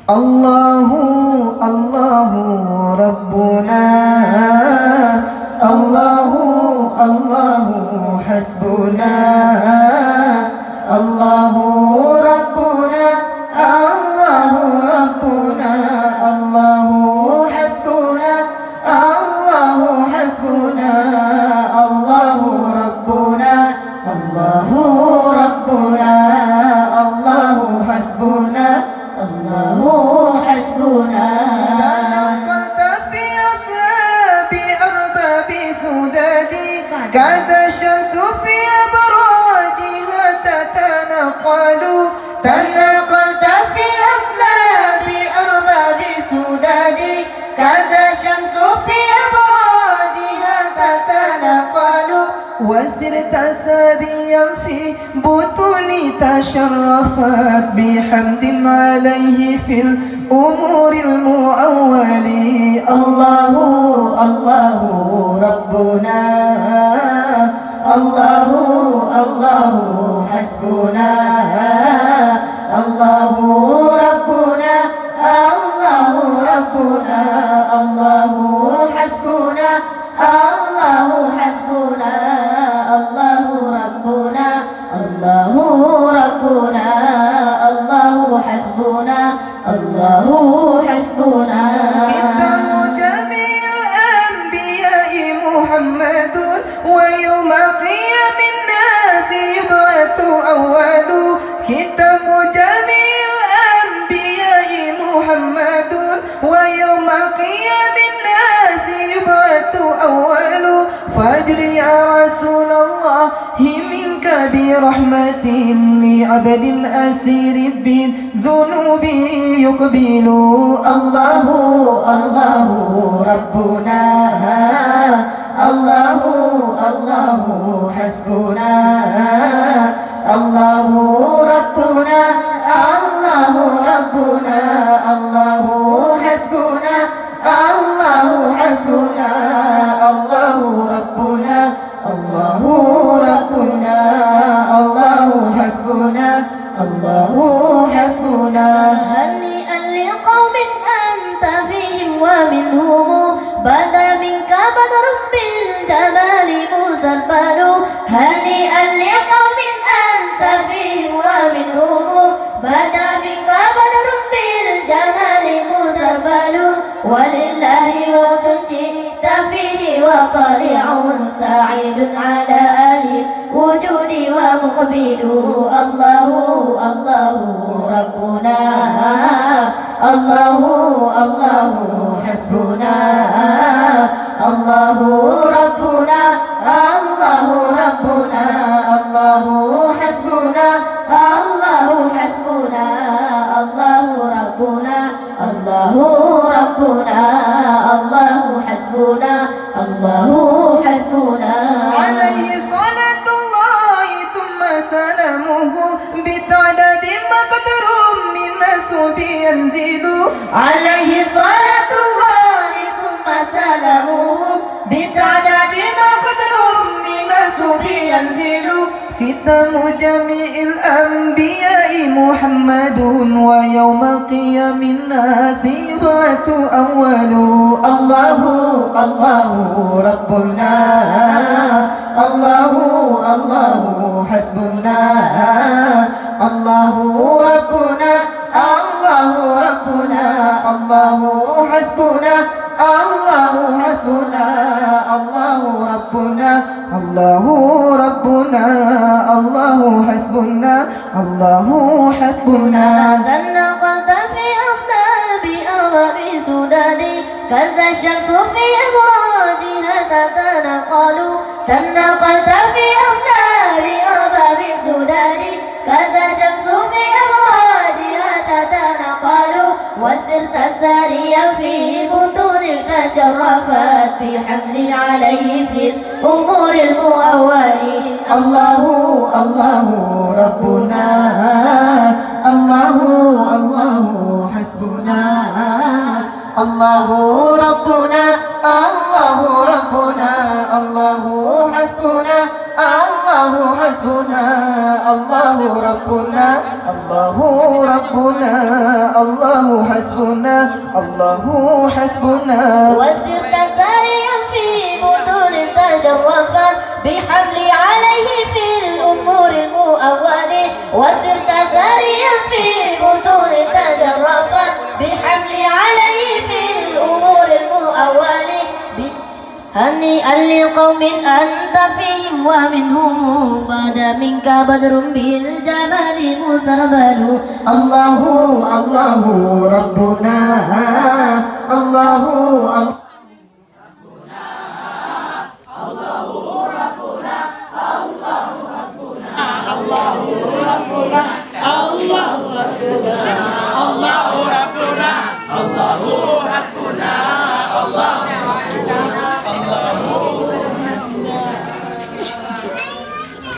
الله الله ربنا الله الله حسبنا الله ربنا الله ربنا الله حسبنا الله حسبنا الله ربنا الله ربنا الله حسبنا الله حسبنا. تنقلت في أصلاب أرباب سدادي كاد الشمس في أبراجها تتنقل. تنقلت في أصلاب أرباب سدادي كاد الشمس في أبراجها تتنقل. وسرت ساديا في بطون تشرفت بحمد عليه في الأمور المؤول. الله الله ربنا الله الله حسبنا الله ربنا الله ربنا الله حسبنا الله حسبنا الله ربنا الله ربنا الله حسبنا الله حسبنا. ختام جميع الأنبياء محمد ويوم قيام الناس يبعث أول. ختام جميع الأنبياء محمد ويوم قيام الناس يبعث أول. فاجر يا رسول الله منك برحمة لعبد أسير بالذنوب يقبل. الله الله ربنا الله الله حسبنا الله ربنا الله ربنا الله حسبنا الله حسبنا الله ربنا الله ربنا الله حسبنا الله حسبنا. هنيئا لقوم أنت فيهم ومنهم بدا منك بدر بالجمال مسلبل. هنيئا لقوم أنت فيهم ومنهم بدا منك بدر بالجمال مسلبل. ولله وكنت جئت فيه وطالع سعيد على آل وجود ومقبل. الله الله ربنا الله الله حسبنا الله ربنا الله ربنا الله حسبنا الله حسبنا الله ربنا الله ربنا الله حسبنا الله حسبنا. عليه صلاة الله ثم سلامه بتعداد ما قدر من نسب ينزل. عليه صلاة الله ثم سلامه بتعداد ما قدر من نسب ينزل. ختام جميع الأنبياء محمد ويوم قيام الناس يبعث أول. الله الله ربنا الله الله حسبنا الله ربنا الله ربنا الله حسبنا الله حسبنا الله ربنا الله ربنا الله حسبنا الله حسبنا. تنقلت في أصلاب أرباب سدادي كز الشمس في أبراجها تتنقل. تنقلت في أصلاب أرباب سدادي كز الشمس في أبراجها تتنقل. وسرت ساريا في بطون تشرفت بحمل عليه في الأمور المؤول. الله الله ربنا الله الله حسبنا الله ربنا الله ربنا الله حسبنا الله حسبنا الله ربنا الله ربنا الله حسبنا الله حسبنا وسرت ساريا في بطون تشرفا بحمل عليه في الأمور المؤولة وسرت ساريا في بطون تشرفا بحمل عليه في الأمور المؤولة هنيئا لقوم أنت فيهم ومنهم بدا منك بدر بالجمال مسربل الله الله ربنا الله الله